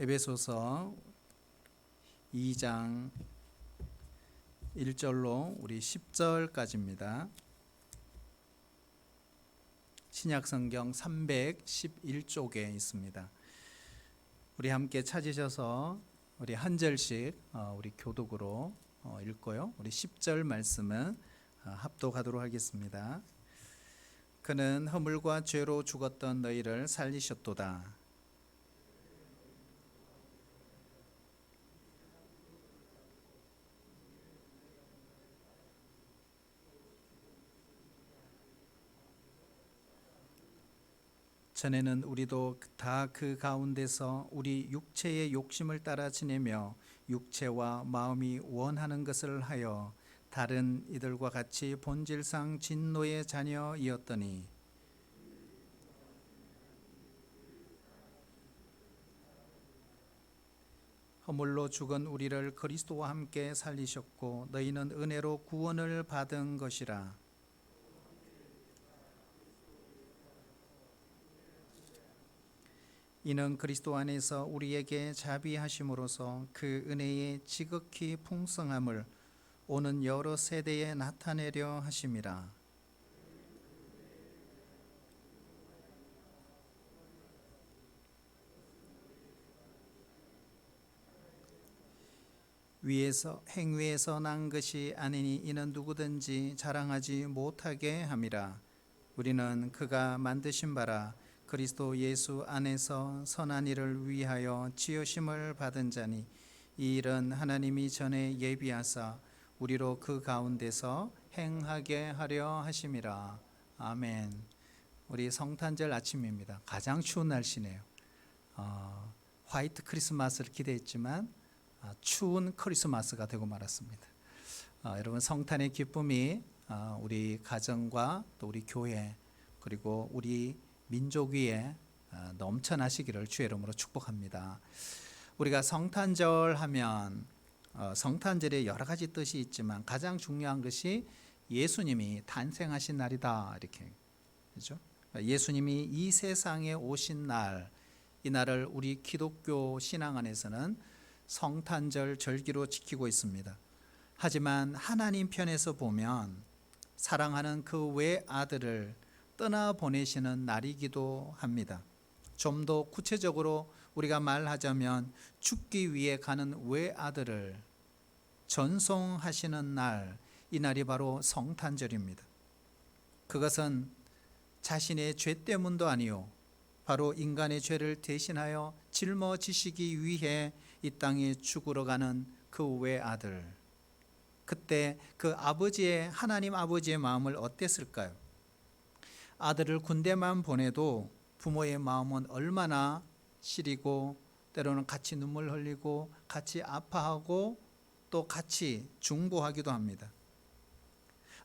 에베소서 2장 1절로 우리 10절까지입니다. 신약성경 311쪽에 있습니다. 우리 함께 찾으셔서 우리 한 절씩 우리 교독으로 읽고요. 우리 10절 말씀은 합독하도록 하겠습니다. 그는 허물과 죄로 죽었던 너희를 살리셨도다. 전에는 우리도 다 그 가운데서 우리 육체의 욕심을 따라 지내며 육체와 마음이 원하는 것을 하여 다른 이들과 같이 본질상 진노의 자녀이었더니 허물로 죽은 우리를 그리스도와 함께 살리셨고 너희는 은혜로 구원을 받은 것이라. 이는 그리스도 안에서 우리에게 자비하심으로써 그 은혜의 지극히 풍성함을 오는 여러 세대에 나타내려 하심이라. 행위에서 난 것이 아니니 이는 누구든지 자랑하지 못하게 함이라. 우리는 그가 만드신 바라 그리스도 예수 안에서 선한 일을 위하여 지으심을 받은 자니 이 일은 하나님이 전에 예비하사 우리로 그 가운데서 행하게 하려 하심이라. 아멘. 우리 성탄절 아침입니다. 가장 추운 날씨네요. 화이트 크리스마스를 기대했지만 추운 크리스마스가 되고 말았습니다. 여러분 성탄의 기쁨이 우리 가정과 또 우리 교회 그리고 우리 민족 위에 넘쳐나시기를 주의 이름으로 축복합니다. 우리가 성탄절 하면 성탄절에 여러 가지 뜻이 있지만 가장 중요한 것이 예수님이 탄생하신 날이다 이렇게 그렇죠? 예수님이 이 세상에 오신 날, 이 날을 우리 기독교 신앙 안에서는 성탄절 절기로 지키고 있습니다. 하지만 하나님 편에서 보면 사랑하는 그 외아들을 떠나보내시는 날이기도 합니다. 좀 더 구체적으로 우리가 말하자면 죽기 위해 가는 외아들을 전송하시는 날, 이 날이 바로 성탄절입니다. 그것은 자신의 죄 때문도 아니요 바로 인간의 죄를 대신하여 짊어지시기 위해 이 땅에 죽으러 가는 그 외아들, 그때 그 하나님 아버지의 마음을 어땠을까요? 아들을 군대만 보내도 부모의 마음은 얼마나 시리고 때로는 같이 눈물 흘리고 같이 아파하고 또 같이 중보하기도 합니다.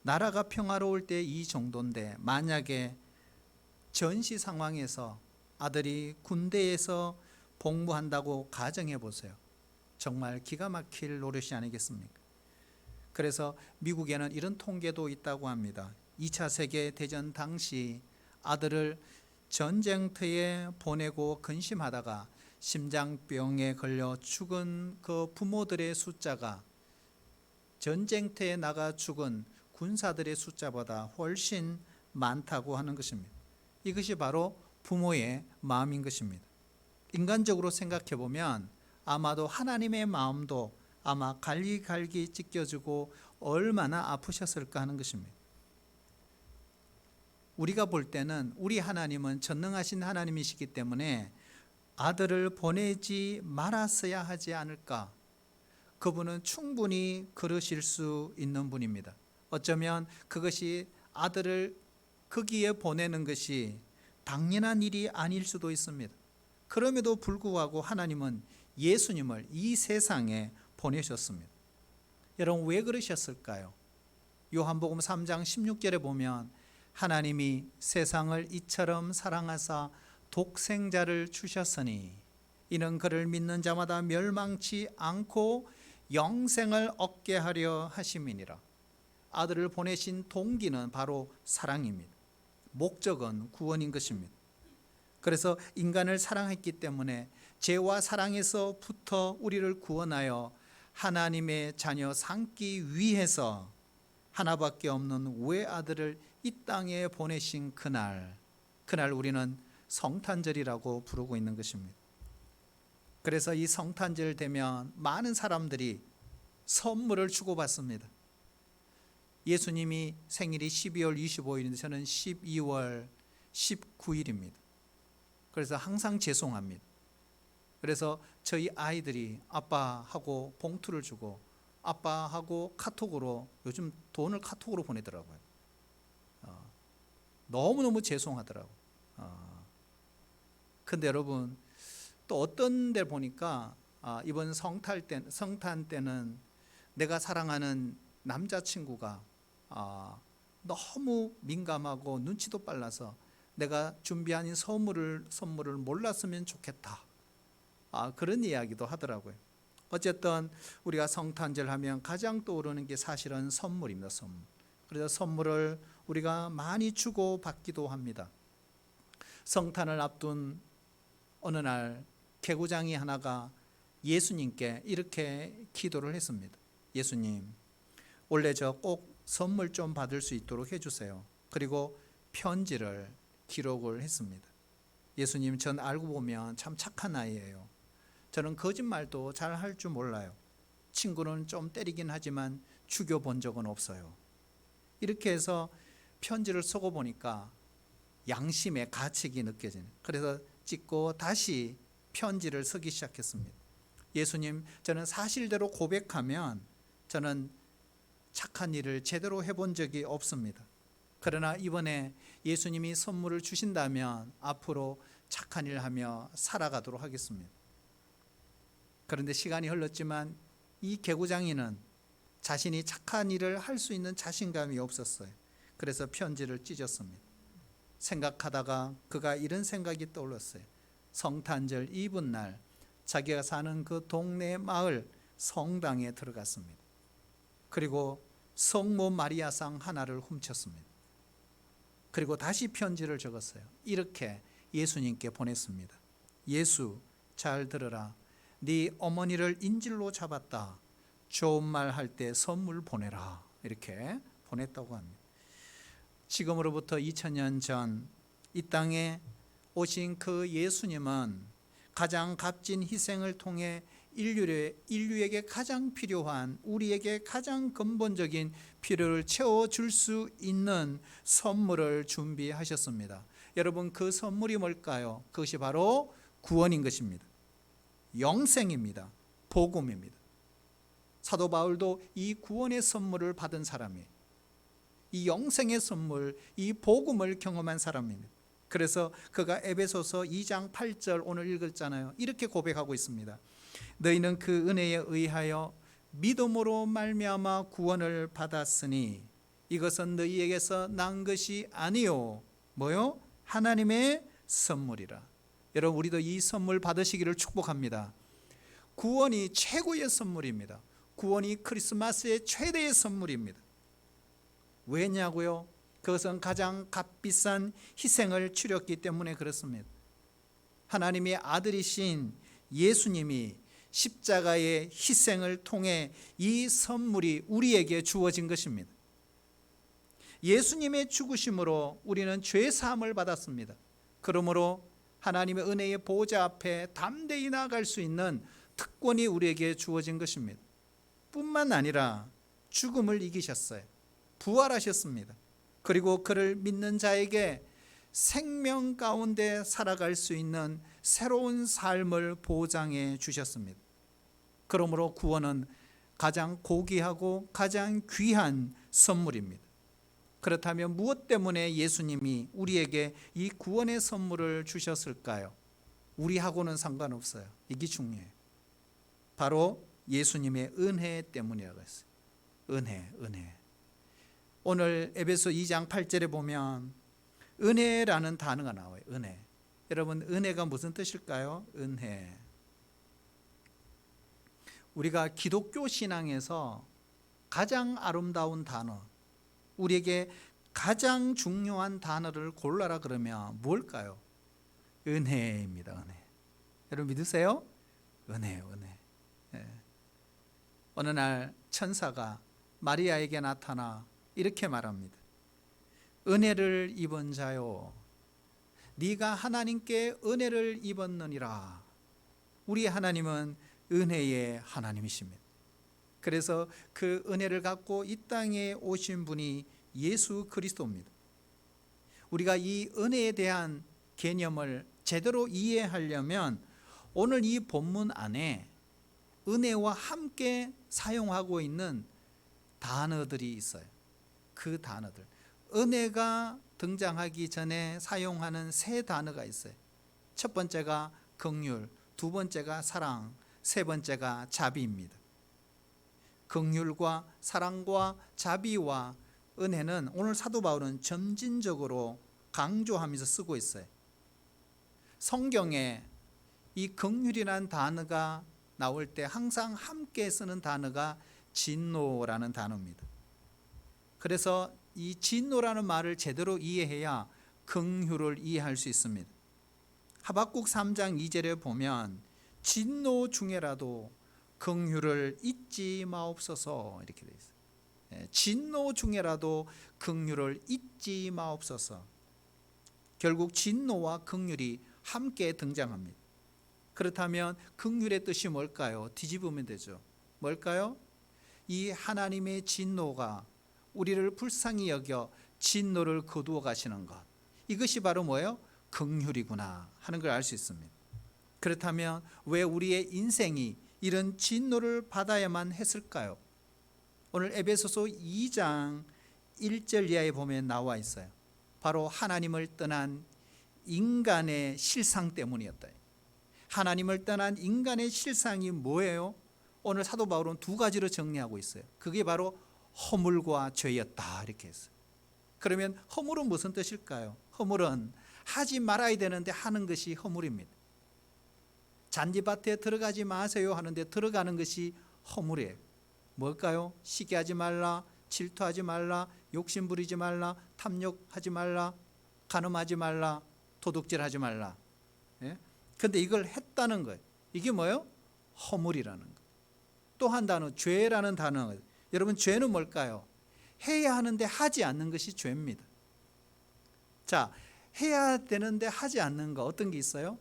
나라가 평화로울 때 이 정도인데 만약에 전시 상황에서 아들이 군대에서 복무한다고 가정해 보세요. 정말 기가 막힐 노릇이 아니겠습니까? 그래서 미국에는 이런 통계도 있다고 합니다. 2차 세계대전 당시 아들을 전쟁터에 보내고 근심하다가 심장병에 걸려 죽은 그 부모들의 숫자가 전쟁터에 나가 죽은 군사들의 숫자보다 훨씬 많다고 하는 것입니다. 이것이 바로 부모의 마음인 것입니다. 인간적으로 생각해 보면 아마도 하나님의 마음도 아마 갈기갈기 찢겨지고 얼마나 아프셨을까 하는 것입니다. 우리가 볼 때는 우리 하나님은 전능하신 하나님이시기 때문에 아들을 보내지 말았어야 하지 않을까? 그분은 충분히 그러실 수 있는 분입니다. 어쩌면 그것이 아들을 거기에 보내는 것이 당연한 일이 아닐 수도 있습니다. 그럼에도 불구하고 하나님은 예수님을 이 세상에 보내셨습니다. 여러분 왜 그러셨을까요? 요한복음 3장 16절에 보면 하나님이 세상을 이처럼 사랑하사 독생자를 주셨으니 이는 그를 믿는 자마다 멸망치 않고 영생을 얻게 하려 하심이니라. 아들을 보내신 동기는 바로 사랑입니다. 목적은 구원인 것입니다. 그래서 인간을 사랑했기 때문에 죄와 사랑에서부터 우리를 구원하여 하나님의 자녀 삼기 위해서 하나밖에 없는 외아들을 이 땅에 보내신 그날 우리는 성탄절이라고 부르고 있는 것입니다. 그래서 이 성탄절 되면 많은 사람들이 선물을 주고받습니다. 예수님이 생일이 12월 25일인데 저는 12월 19일입니다. 그래서 항상 죄송합니다. 그래서 저희 아이들이 아빠하고 봉투를 주고 아빠하고 카톡으로, 요즘 돈을 카톡으로 보내더라고요. 너무너무 죄송하더라고요. 근데 여러분, 또 어떤 데 보니까 이번 성탄 때는 내가 사랑하는 남자친구가 너무 민감하고 눈치도 빨라서 내가 준비한 선물을 몰랐으면 좋겠다, 그런 이야기도 하더라고요. 어쨌든 우리가 성탄절 하면 가장 떠오르는 게 사실은 선물입니다. 선물. 그래서 선물을 우리가 많이 주고 받기도 합니다. 성탄을 앞둔 어느 날 개구장이 하나가 예수님께 이렇게 기도를 했습니다. 예수님, 원래 저 꼭 선물 좀 받을 수 있도록 해주세요. 그리고 편지를 기록을 했습니다. 예수님, 전 알고 보면 참 착한 아이예요. 저는 거짓말도 잘 할 줄 몰라요. 친구는 좀 때리긴 하지만 죽여본 적은 없어요. 이렇게 해서 편지를 쓰고 보니까 양심의 가책이 느껴지는, 그래서 찍고 다시 편지를 쓰기 시작했습니다. 예수님, 저는 사실대로 고백하면 저는 착한 일을 제대로 해본 적이 없습니다. 그러나 이번에 예수님이 선물을 주신다면 앞으로 착한 일 하며 살아가도록 하겠습니다. 그런데 시간이 흘렀지만 이 개구장이는 자신이 착한 일을 할 수 있는 자신감이 없었어요. 그래서 편지를 찢었습니다. 생각하다가 그가 이런 생각이 떠올랐어요. 성탄절 이브날 자기가 사는 그 동네 마을 성당에 들어갔습니다. 그리고 성모 마리아상 하나를 훔쳤습니다. 그리고 다시 편지를 적었어요. 이렇게 예수님께 보냈습니다. 예수, 잘 들으라. 네 어머니를 인질로 잡았다. 좋은 말 할 때 선물 보내라. 이렇게 보냈다고 합니다. 지금으로부터 2000년 전 이 땅에 오신 그 예수님은 가장 값진 희생을 통해 인류에게 가장 필요한, 우리에게 가장 근본적인 필요를 채워줄 수 있는 선물을 준비하셨습니다. 여러분, 그 선물이 뭘까요? 그것이 바로 구원인 것입니다. 영생입니다. 복음입니다. 사도 바울도 이 구원의 선물을 받은 사람이에요. 이 영생의 선물, 이 복음을 경험한 사람입니다. 그래서 그가 에베소서 2장 8절 오늘 읽었잖아요. 이렇게 고백하고 있습니다. 너희는 그 은혜에 의하여 믿음으로 말미암아 구원을 받았으니 이것은 너희에게서 난 것이 아니요 뭐요? 하나님의 선물이라. 여러분, 우리도 이 선물 받으시기를 축복합니다. 구원이 최고의 선물입니다. 구원이 크리스마스의 최대의 선물입니다. 왜냐고요? 그것은 가장 값비싼 희생을 치렀기 때문에 그렇습니다. 하나님의 아들이신 예수님이 십자가의 희생을 통해 이 선물이 우리에게 주어진 것입니다. 예수님의 죽으심으로 우리는 죄 사함을 받았습니다. 그러므로 하나님의 은혜의 보좌 앞에 담대히 나아갈 수 있는 특권이 우리에게 주어진 것입니다. 뿐만 아니라 죽음을 이기셨어요. 부활하셨습니다. 그리고 그를 믿는 자에게 생명 가운데 살아갈 수 있는 새로운 삶을 보장해 주셨습니다. 그러므로 구원은 가장 고귀하고 가장 귀한 선물입니다. 그렇다면 무엇 때문에 예수님이 우리에게 이 구원의 선물을 주셨을까요? 우리하고는 상관없어요. 이게 중요해요. 바로 예수님의 은혜 때문이라고 했어요. 은혜. 오늘 에베소 2장 8절에 보면 은혜라는 단어가 나와요. 은혜. 여러분, 은혜가 무슨 뜻일까요? 은혜. 우리가 기독교 신앙에서 가장 아름다운 단어, 우리에게 가장 중요한 단어를 골라라 그러면 뭘까요? 은혜입니다. 은혜. 여러분 믿으세요? 은혜예요, 은혜. 예. 어느 날 천사가 마리아에게 나타나 이렇게 말합니다. 은혜를 입은 자요, 네가 하나님께 은혜를 입었느니라. 우리 하나님은 은혜의 하나님이십니다. 그래서 그 은혜를 갖고 이 땅에 오신 분이 예수 그리스도입니다. 우리가 이 은혜에 대한 개념을 제대로 이해하려면 오늘 이 본문 안에 은혜와 함께 사용하고 있는 단어들이 있어요. 그 단어들, 은혜가 등장하기 전에 사용하는 세 단어가 있어요. 첫 번째가 긍휼, 두 번째가 사랑, 세 번째가 자비입니다. 긍휼과 사랑과 자비와 은혜는 오늘 사도 바울은 점진적으로 강조하면서 쓰고 있어요. 성경에 이 긍휼이라는 단어가 나올 때 항상 함께 쓰는 단어가 진노라는 단어입니다. 그래서 이 진노라는 말을 제대로 이해해야 긍휼을 이해할 수 있습니다. 하박국 3장 2절에 보면 진노 중에라도 긍휼을 잊지 마옵소서 이렇게 되어 있어요. 진노 중에라도 긍휼을 잊지 마옵소서. 결국 진노와 긍휼이 함께 등장합니다. 그렇다면 긍휼의 뜻이 뭘까요? 뒤집으면 되죠. 뭘까요? 이 하나님의 진노가 우리를 불쌍히 여겨 진노를 거두어 가시는 것, 이것이 바로 뭐예요? 긍휼이구나 하는 걸 알 수 있습니다. 그렇다면 왜 우리의 인생이 이런 진노를 받아야만 했을까요? 오늘 에베소서 2장 1절 이하에 보면 나와 있어요. 바로 하나님을 떠난 인간의 실상 때문이었다. 하나님을 떠난 인간의 실상이 뭐예요? 오늘 사도 바울은 두 가지로 정리하고 있어요. 그게 바로 허물과 죄였다 이렇게 했어요. 그러면 허물은 무슨 뜻일까요? 허물은 하지 말아야 되는데 하는 것이 허물입니다. 잔디밭에 들어가지 마세요 하는데 들어가는 것이 허물이에요. 뭘까요? 시기하지 말라, 질투하지 말라, 욕심 부리지 말라, 탐욕하지 말라, 간음하지 말라, 도둑질하지 말라. 그런데 이걸 했다는 거예요. 이게 뭐예요? 허물이라는 거예요. 또 한 단어, 죄라는 단어. 여러분, 죄는 뭘까요? 해야 하는데 하지 않는 것이 죄입니다. 자, 해야 되는데 하지 않는 거 어떤 게 있어요?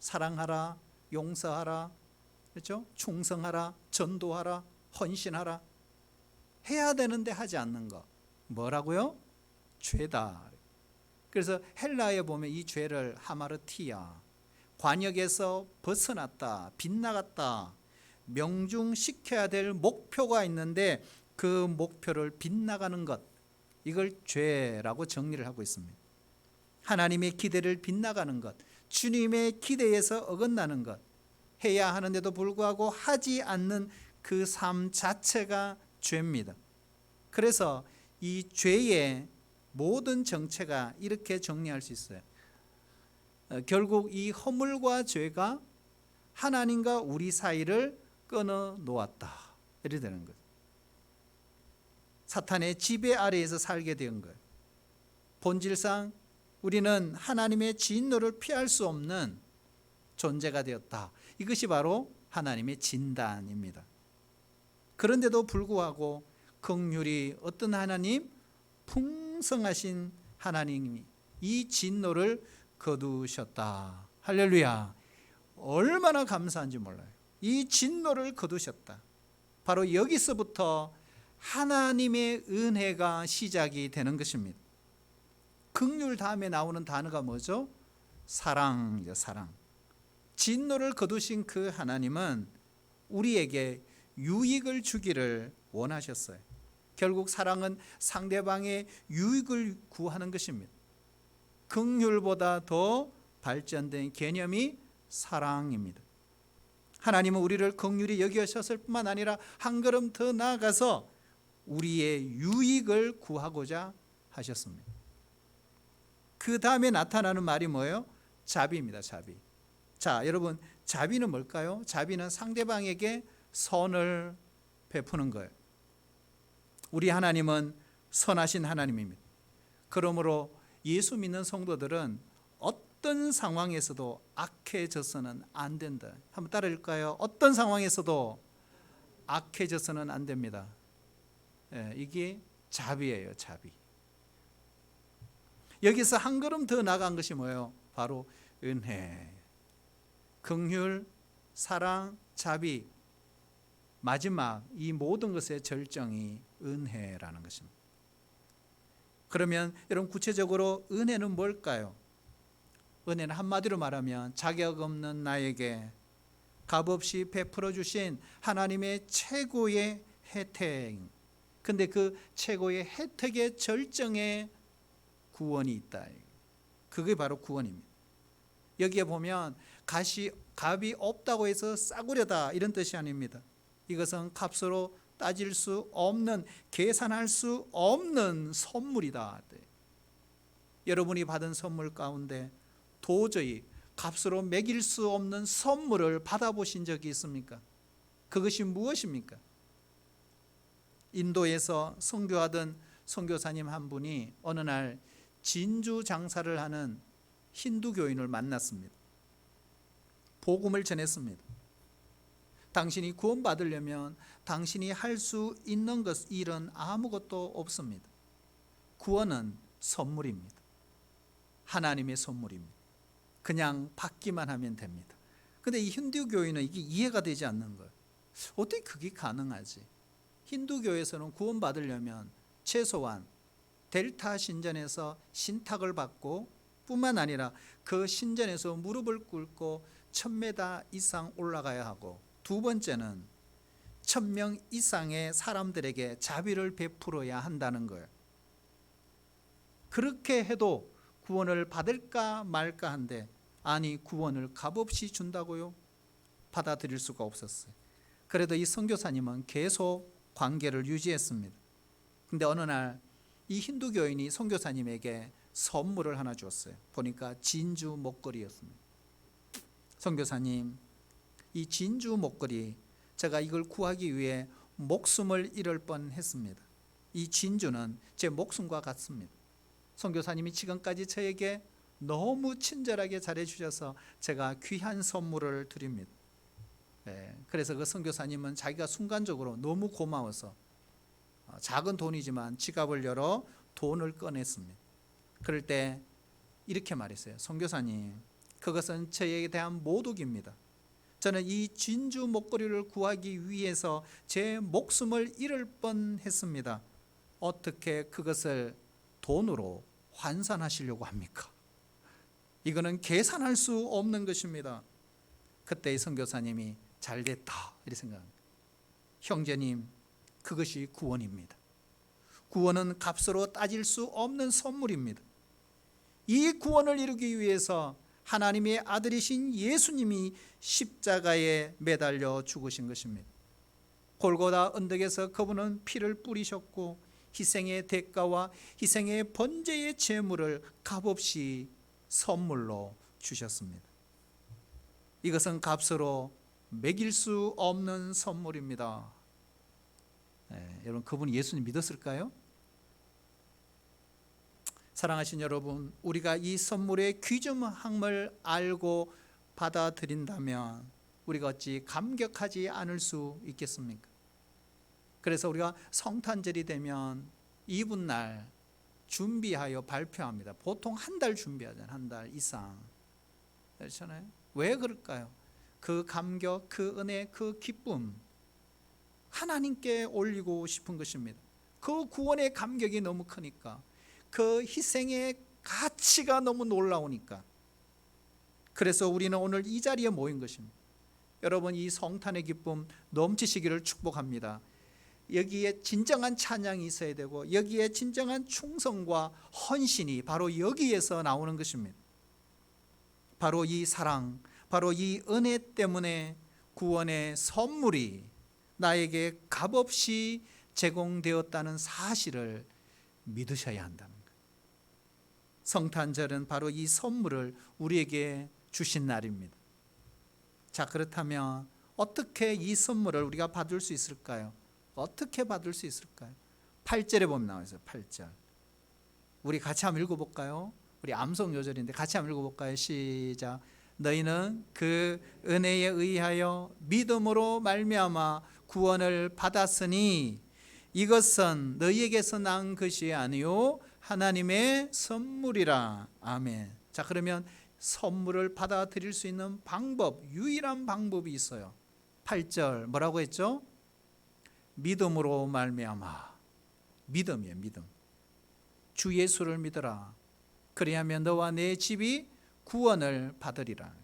사랑하라, 용서하라, 그렇죠? 충성하라, 전도하라, 헌신하라. 해야 되는데 하지 않는 거 뭐라고요? 죄다. 그래서 헬라에 보면 이 죄를 하마르티아, 관역에서 벗어났다, 빗나갔다, 명중시켜야 될 목표가 있는데 그 목표를 빗나가는 것, 이걸 죄라고 정리를 하고 있습니다. 하나님의 기대를 빗나가는 것, 주님의 기대에서 어긋나는 것, 해야 하는데도 불구하고 하지 않는 그 삶 자체가 죄입니다. 그래서 이 죄의 모든 정체가 이렇게 정리할 수 있어요. 결국 이 허물과 죄가 하나님과 우리 사이를 끊어 놓았다, 이렇게 되는 거예요. 사탄의 지배 아래에서 살게 된 거예요. 본질상 우리는 하나님의 진노를 피할 수 없는 존재가 되었다. 이것이 바로 하나님의 진단입니다. 그런데도 불구하고 긍휼이 어떤 하나님? 풍성하신 하나님이 이 진노를 거두셨다. 할렐루야. 얼마나 감사한지 몰라요. 이 진노를 거두셨다. 바로 여기서부터 하나님의 은혜가 시작이 되는 것입니다. 긍휼 다음에 나오는 단어가 뭐죠? 사랑이죠, 사랑. 진노를 거두신 그 하나님은 우리에게 유익을 주기를 원하셨어요. 결국 사랑은 상대방의 유익을 구하는 것입니다. 긍휼보다 더 발전된 개념이 사랑입니다. 하나님은 우리를 긍휼히 여기셨을 뿐만 아니라 한 걸음 더 나아가서 우리의 유익을 구하고자 하셨습니다. 그 다음에 나타나는 말이 뭐예요? 자비입니다. 자비. 자, 여러분, 자비는 뭘까요? 자비는 상대방에게 선을 베푸는 거예요. 우리 하나님은 선하신 하나님입니다. 그러므로 예수 믿는 성도들은 어떤 어떤 상황에서도 악해져서는 안 된다. 한번 따라할까요? 어떤 상황에서도 악해져서는 안 됩니다. 이게 자비예요, 자비. 여기서 한 걸음 더 나간 것이 뭐예요? 바로 은혜, 긍휼, 사랑, 자비. 마지막 이 모든 것의 절정이 은혜라는 것입니다. 그러면 여러분, 구체적으로 은혜는 뭘까요? 은혜는 한마디로 말하면 자격 없는 나에게 값없이 베풀어 주신 하나님의 최고의 혜택. 근데 그 최고의 혜택의 절정에 구원이 있다. 그게 바로 구원입니다. 여기에 보면 값이 없다고 해서 싸구려다 이런 뜻이 아닙니다. 이것은 값으로 따질 수 없는, 계산할 수 없는 선물이다. 여러분이 받은 선물 가운데 도저히 값으로 매길 수 없는 선물을 받아보신 적이 있습니까? 그것이 무엇입니까? 인도에서 선교하던 선교사님 한 분이 어느 날 진주 장사를 하는 힌두 교인을 만났습니다. 복음을 전했습니다. 당신이 구원받으려면 당신이 할 수 있는 일은 아무것도 없습니다. 구원은 선물입니다. 하나님의 선물입니다. 그냥 받기만 하면 됩니다. 그런데 이 힌두 교인은 이게 이해가 되지 않는 거예요. 어떻게 그게 가능하지? 힌두교에서는 구원받으려면 최소한 델타 신전에서 신탁을 받고 뿐만 아니라 그 신전에서 무릎을 꿇고 1000m 이상 올라가야 하고, 두 번째는 1000명 이상의 사람들에게 자비를 베풀어야 한다는 거예요. 그렇게 해도 구원을 받을까 말까 한데, 아니 구원을 값없이 준다고요? 받아들일 수가 없었어요. 그래도 이 선교사님은 계속 관계를 유지했습니다. 근데 어느 날 이 힌두 교인이 선교사님에게 선물을 하나 줬어요. 보니까 진주 목걸이였습니다. 선교사님, 이 진주 목걸이, 제가 이걸 구하기 위해 목숨을 잃을 뻔했습니다. 이 진주는 제 목숨과 같습니다. 선교사님이 지금까지 저에게 너무 친절하게 잘해주셔서 제가 귀한 선물을 드립니다. 그래서 그 선교사님은 자기가 순간적으로 너무 고마워서 작은 돈이지만 지갑을 열어 돈을 꺼냈습니다. 그럴 때 이렇게 말했어요. 선교사님, 그것은 저에게 대한 모독입니다. 저는 이 진주 목걸이를 구하기 위해서 제 목숨을 잃을 뻔했습니다. 어떻게 그것을 돈으로 환산하시려고 합니까? 이거는 계산할 수 없는 것입니다. 그때 이 선교사님이 잘됐다 이렇게 생각합니다. 형제님, 그것이 구원입니다. 구원은 값으로 따질 수 없는 선물입니다. 이 구원을 이루기 위해서 하나님의 아들이신 예수님이 십자가에 매달려 죽으신 것입니다. 골고다 언덕에서 그분은 피를 뿌리셨고 희생의 대가와 희생의 번제의 제물을 값없이 선물로 주셨습니다. 이것은 값으로 매길 수 없는 선물입니다. 여러분, 그분이 예수님 믿었을까요? 사랑하신 여러분, 우리가 이 선물의 귀중함을 알고 받아들인다면 우리가 어찌 감격하지 않을 수 있겠습니까? 그래서 우리가 성탄절이 되면 이브날 준비하여 발표합니다. 보통 한 달 준비하잖아요. 한 달 이상. 그렇잖아요. 왜 그럴까요? 그 감격, 그 은혜, 그 기쁨, 하나님께 올리고 싶은 것입니다. 그 구원의 감격이 너무 크니까, 그 희생의 가치가 너무 놀라우니까. 그래서 우리는 오늘 이 자리에 모인 것입니다. 여러분, 이 성탄의 기쁨 넘치시기를 축복합니다. 여기에 진정한 찬양이 있어야 되고, 여기에 진정한 충성과 헌신이 바로 여기에서 나오는 것입니다. 바로 이 사랑, 바로 이 은혜 때문에 구원의 선물이 나에게 값없이 제공되었다는 사실을 믿으셔야 한다는 거예요. 성탄절은 바로 이 선물을 우리에게 주신 날입니다. 자, 그렇다면 어떻게 이 선물을 우리가 받을 수 있을까요? 어떻게 받을 수 있을까요? 8절에 보면 나와 있어요. 8절. 우리 같이 한번 읽어볼까요? 우리 암송 요절인데 같이 한번 읽어볼까요? 시작. 너희는 그 은혜에 의하여 믿음으로 말미암아 구원을 받았으니 이것은 너희에게서 난 것이 아니요 하나님의 선물이라. 아멘. 자, 그러면 선물을 받아들일 수 있는 방법, 유일한 방법이 있어요. 8절 뭐라고 했죠? 믿음으로 말미암아. 믿음이에요. 믿음. 주 예수를 믿어라. 그리하면 너와 내 집이 구원을 받으리라.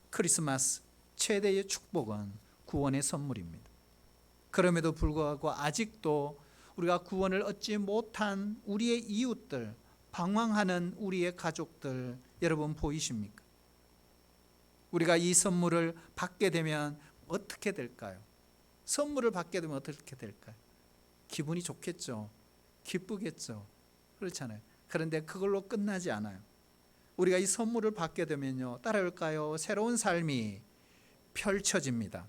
크리스마스 최대의 축복은 구원의 선물입니다. 그럼에도 불구하고 아직도 우리가 구원을 얻지 못한 우리의 이웃들, 방황하는 우리의 가족들, 여러분 보이십니까? 우리가 이 선물을 받게 되면 어떻게 될까요? 선물을 받게 되면 어떻게 될까요? 기분이 좋겠죠. 기쁘겠죠. 그렇잖아요. 그런데 그걸로 끝나지 않아요. 우리가 이 선물을 받게 되면요, 따라올까요? 새로운 삶이 펼쳐집니다.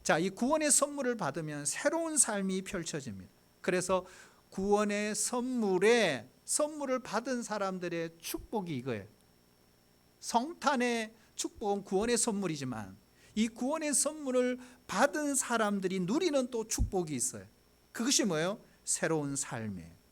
자, 이 구원의 선물을 받으면 새로운 삶이 펼쳐집니다. 그래서 구원의 선물을 받은 사람들의 축복이 이거예요. 성탄의 축복은 구원의 선물이지만 이 구원의 선물을 받은 사람들이 누리는 또 축복이 있어요. 그것이 뭐예요? 새로운 삶이에요.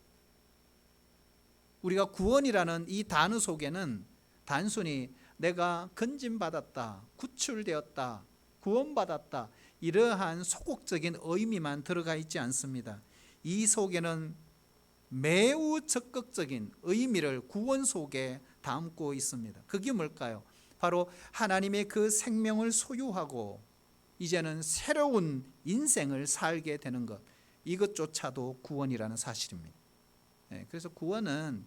우리가 구원이라는 이 단어 속에는 단순히 내가 건짐받았다, 구출되었다, 구원받았다 이러한 소극적인 의미만 들어가 있지 않습니다. 이 속에는 매우 적극적인 의미를 구원 속에 담고 있습니다. 그게 뭘까요? 바로 하나님의 그 생명을 소유하고 이제는 새로운 인생을 살게 되는 것, 이것조차도 구원이라는 사실입니다. 그래서 구원은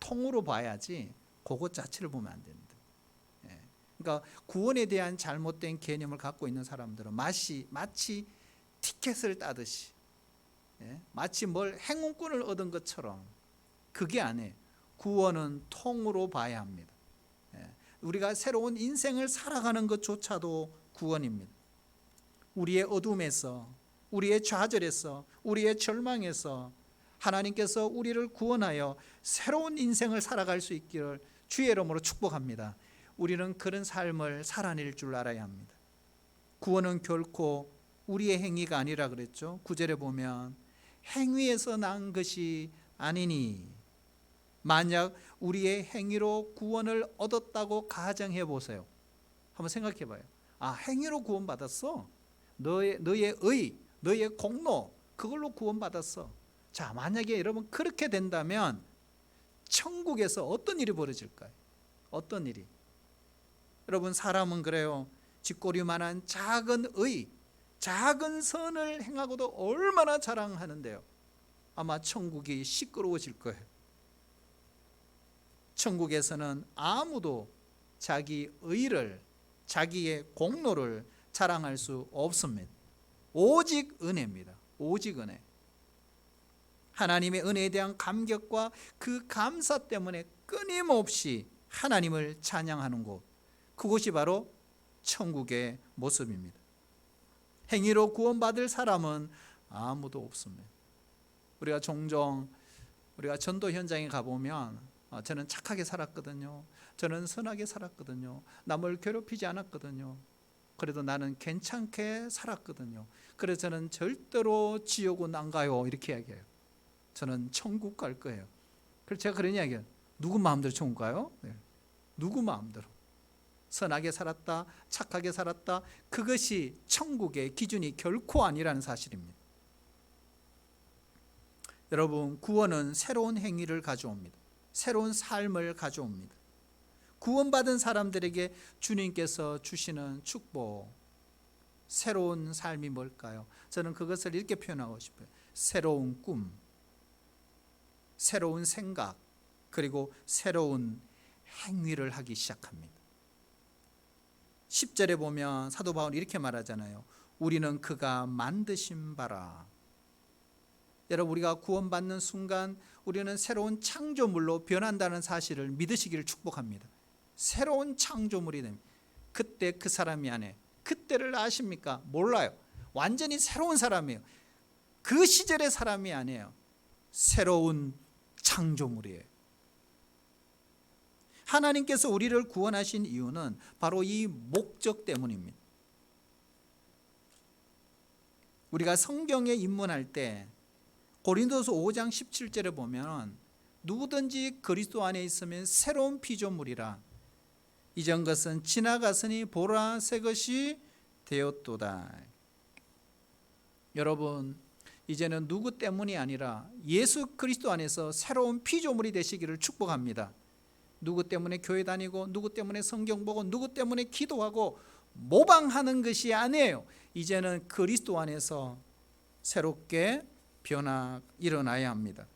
통으로 봐야지 그것 자체를 보면 안 됩니다. 그러니까 구원에 대한 잘못된 개념을 갖고 있는 사람들은 마치 티켓을 따듯이, 마치 뭘 행운권을 얻은 것처럼, 그게 아니에요. 구원은 통으로 봐야 합니다. 우리가 새로운 인생을 살아가는 것조차도 구원입니다. 우리의 어둠에서, 우리의 좌절에서, 우리의 절망에서 하나님께서 우리를 구원하여 새로운 인생을 살아갈 수 있기를 주의 이름으로 축복합니다. 우리는 그런 삶을 살아낼 줄 알아야 합니다. 구원은 결코 우리의 행위가 아니라 그랬죠. 9절에 보면 행위에서 난 것이 아니니, 만약 우리의 행위로 구원을 얻었다고 가정해 보세요. 한번 생각해 봐요. 아, 행위로 구원받았어. 너의 의, 너의 공로, 그걸로 구원받았어. 자, 만약에 여러분 그렇게 된다면 천국에서 어떤 일이 벌어질까요? 어떤 일이? 여러분, 사람은 그래요. 쥐꼬리만한 작은 의, 작은 선을 행하고도 얼마나 자랑하는데요. 아마 천국이 시끄러워질 거예요. 천국에서는 아무도 자기 의를, 자기의 공로를 자랑할 수 없습니다. 오직 은혜입니다. 오직 은혜. 하나님의 은혜에 대한 감격과 그 감사 때문에 끊임없이 하나님을 찬양하는 곳, 그곳이 바로 천국의 모습입니다. 행위로 구원받을 사람은 아무도 없습니다. 우리가 종종 우리가 전도 현장에 가보면 저는 착하게 살았거든요. 저는 선하게 살았거든요. 남을 괴롭히지 않았거든요. 그래도 나는 괜찮게 살았거든요. 그래서 저는 절대로 지옥은 안 가요. 이렇게 이야기해요. 저는 천국 갈 거예요. 그래서 제가 그런 이야기해요. 누구 마음대로 천국 가요? 네. 누구 마음대로. 선하게 살았다, 착하게 살았다, 그것이 천국의 기준이 결코 아니라는 사실입니다. 여러분, 구원은 새로운 행위를 가져옵니다. 새로운 삶을 가져옵니다. 구원받은 사람들에게 주님께서 주시는 축복, 새로운 삶이 뭘까요? 저는 그것을 이렇게 표현하고 싶어요. 새로운 꿈, 새로운 생각, 그리고 새로운 행위를 하기 시작합니다. 10절에 보면 사도 바울이 이렇게 말하잖아요. 우리는 그가 만드신 바라. 여러분, 우리가 구원받는 순간 우리는 새로운 창조물로 변한다는 사실을 믿으시기를 축복합니다. 새로운 창조물이 됩니다. 그때 그 사람이 안에, 그때를 아십니까? 몰라요. 완전히 새로운 사람이에요. 그 시절의 사람이 아니에요. 새로운 창조물이에요. 하나님께서 우리를 구원하신 이유는 바로 이 목적 때문입니다. 우리가 성경에 입문할 때 고린도서 5장 17절에 보면 누구든지 그리스도 안에 있으면 새로운 피조물이라 이전 것은 지나갔으니 보라 새 것이 되었도다. 여러분, 이제는 누구 때문이 아니라 예수 그리스도 안에서 새로운 피조물이 되시기를 축복합니다. 누구 때문에 교회 다니고 누구 때문에 성경 보고 누구 때문에 기도하고 모방하는 것이 아니에요. 이제는 그리스도 안에서 새롭게 변화 일어나야 합니다.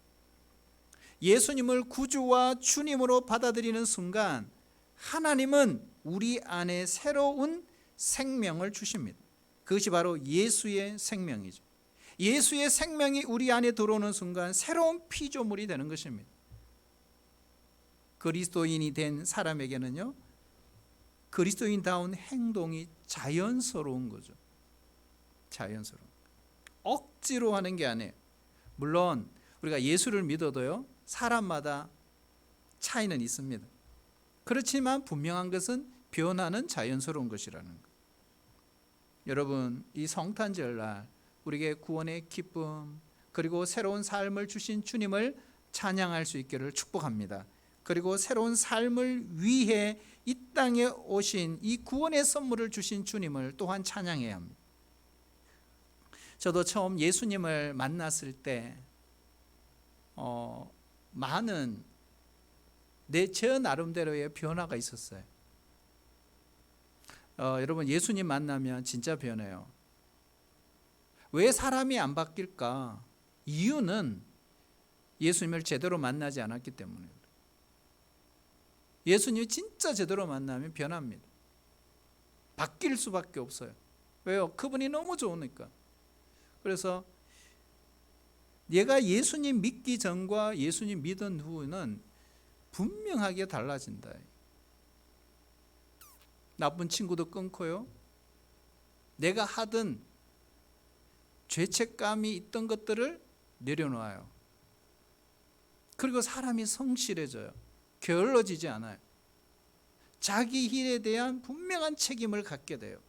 예수님을 구주와 주님으로 받아들이는 순간 하나님은 우리 안에 새로운 생명을 주십니다. 그것이 바로 예수의 생명이죠. 예수의 생명이 우리 안에 들어오는 순간 새로운 피조물이 되는 것입니다. 그리스도인이 된 사람에게는요, 그리스도인다운 행동이 자연스러운 거죠. 자연스러운. 억지로 하는 게 아니에요. 물론 우리가 예수를 믿어도요, 사람마다 차이는 있습니다. 그렇지만 분명한 것은 변화는 자연스러운 것이라는 것. 여러분, 이 성탄절날 우리에게 구원의 기쁨 그리고 새로운 삶을 주신 주님을 찬양할 수 있기를 축복합니다. 그리고 새로운 삶을 위해 이 땅에 오신 이 구원의 선물을 주신 주님을 또한 찬양해야 합니다. 저도 처음 예수님을 만났을 때 많은 제 나름대로의 변화가 있었어요. 여러분, 예수님 만나면 진짜 변해요. 왜 사람이 안 바뀔까? 이유는 예수님을 제대로 만나지 않았기 때문이에요. 예수님이 진짜 제대로 만나면 변합니다. 바뀔 수밖에 없어요. 왜요? 그분이 너무 좋으니까. 그래서 얘가 예수님 믿기 전과 예수님 믿은 후는 분명하게 달라진다. 나쁜 친구도 끊고요. 내가 하던 죄책감이 있던 것들을 내려놓아요. 그리고 사람이 성실해져요. 게을러지지 않아요. 자기 일에 대한 분명한 책임을 갖게 돼요.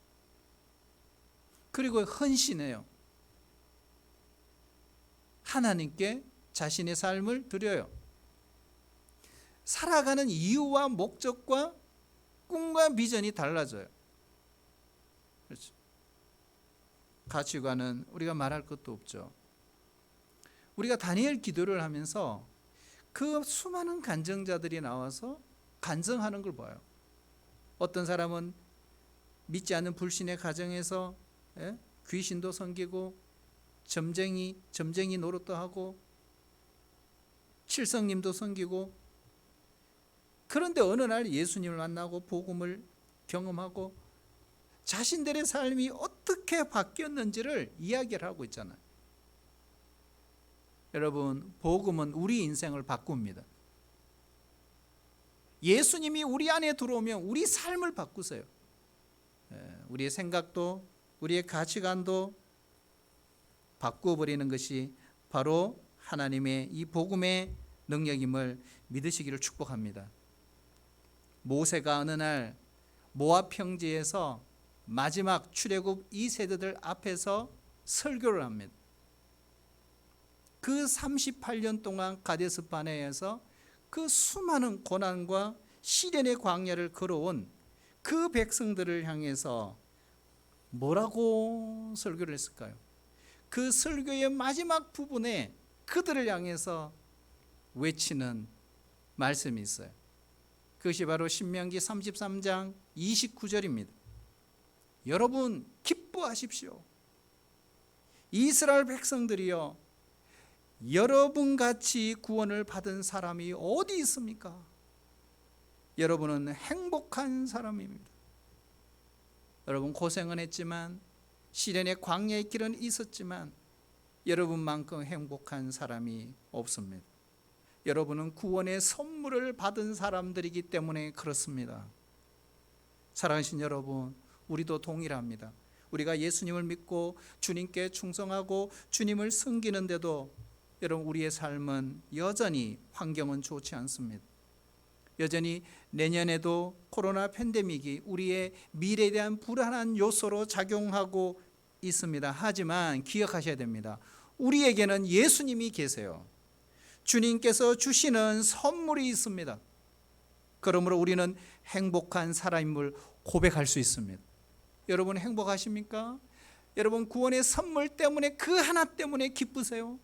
그리고 헌신해요. 하나님께 자신의 삶을 드려요. 살아가는 이유와 목적과 꿈과 비전이 달라져요. 그렇죠. 가치관은 우리가 말할 것도 없죠. 우리가 다니엘 기도를 하면서 그 수많은 간증자들이 나와서 간증하는 걸 봐요. 어떤 사람은 믿지 않는 불신의 가정에서 귀신도 섬기고 점쟁이 노릇도 하고 칠성님도 섬기고, 그런데 어느 날 예수님을 만나고 복음을 경험하고 자신들의 삶이 어떻게 바뀌었는지를 이야기를 하고 있잖아요. 여러분, 복음은 우리 인생을 바꿉니다. 예수님이 우리 안에 들어오면 우리 삶을 바꾸세요. 우리의 생각도 우리의 가치관도 바꾸어버리는 것이 바로 하나님의 이 복음의 능력임을 믿으시기를 축복합니다. 모세가 어느 날 모압 평지에서 마지막 출애굽 2세대들 앞에서 설교를 합니다. 그 38년 동안 가데스 바네아에서 그 수많은 고난과 시련의 광야를 걸어온 그 백성들을 향해서 뭐라고 설교를 했을까요? 그 설교의 마지막 부분에 그들을 향해서 외치는 말씀이 있어요. 그것이 바로 신명기 33장 29절입니다. 여러분, 기뻐하십시오. 이스라엘 백성들이여, 여러분같이 구원을 받은 사람이 어디 있습니까? 여러분은 행복한 사람입니다. 여러분, 고생은 했지만, 시련의 광야의 길은 있었지만 여러분만큼 행복한 사람이 없습니다. 여러분은 구원의 선물을 받은 사람들이기 때문에 그렇습니다. 사랑하신 여러분, 우리도 동일합니다. 우리가 예수님을 믿고 주님께 충성하고 주님을 섬기는데도 여러분, 우리의 삶은 여전히 환경은 좋지 않습니다. 여전히 내년에도 코로나 팬데믹이 우리의 미래에 대한 불안한 요소로 작용하고 있습니다. 하지만 기억하셔야 됩니다. 우리에게는 예수님이 계세요. 주님께서 주시는 선물이 있습니다. 그러므로 우리는 행복한 사람임을 고백할 수 있습니다. 여러분 행복하십니까? 여러분 구원의 선물 때문에 그 하나 때문에 기쁘세요?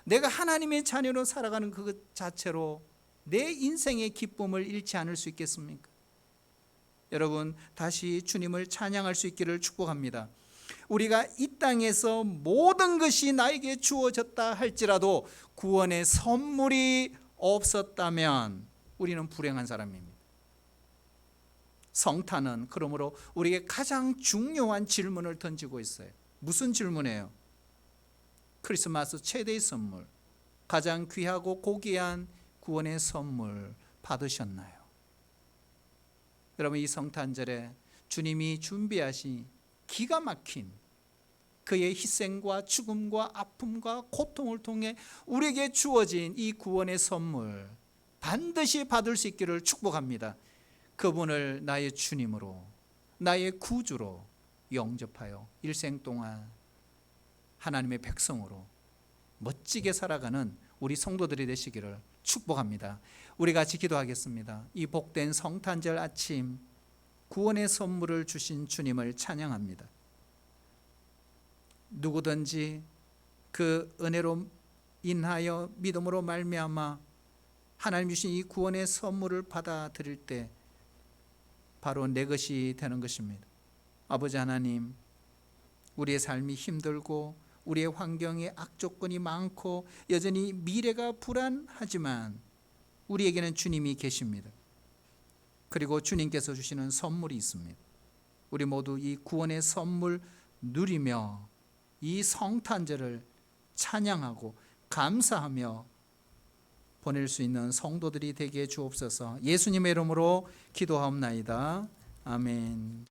내가 하나님의 자녀로 살아가는 그 자체로 내 인생의 기쁨을 잃지 않을 수 있겠습니까? 여러분 다시 주님을 찬양할 수 있기를 축복합니다. 우리가 이 땅에서 모든 것이 나에게 주어졌다 할지라도 구원의 선물이 없었다면 우리는 불행한 사람입니다. 성탄은 그러므로 우리에게 가장 중요한 질문을 던지고 있어요. 무슨 질문이에요? 크리스마스 최대의 선물, 가장 귀하고 고귀한 구원의 선물 받으셨나요? 여러분 이 성탄절에 주님이 준비하신 기가 막힌 그의 희생과 죽음과 아픔과 고통을 통해 우리에게 주어진 이 구원의 선물 반드시 받을 수 있기를 축복합니다. 그분을 나의 주님으로, 나의 구주로 영접하여 일생 동안 하나님의 백성으로 멋지게 살아가는 우리 성도들이 되시기를 축복합니다. 우리 같이 기도하겠습니다. 이 복된 성탄절 아침 구원의 선물을 주신 주님을 찬양합니다. 누구든지 그 은혜로 인하여 믿음으로 말미암아 하나님 주신 이 구원의 선물을 받아들일 때 바로 내 것이 되는 것입니다. 아버지 하나님, 우리의 삶이 힘들고 우리의 환경에 악조건이 많고 여전히 미래가 불안하지만 우리에게는 주님이 계십니다. 그리고 주님께서 주시는 선물이 있습니다. 우리 모두 이 구원의 선물 누리며 이 성탄절을 찬양하고 감사하며 보낼 수 있는 성도들이 되게 주옵소서. 예수님의 이름으로 기도하옵나이다. 아멘.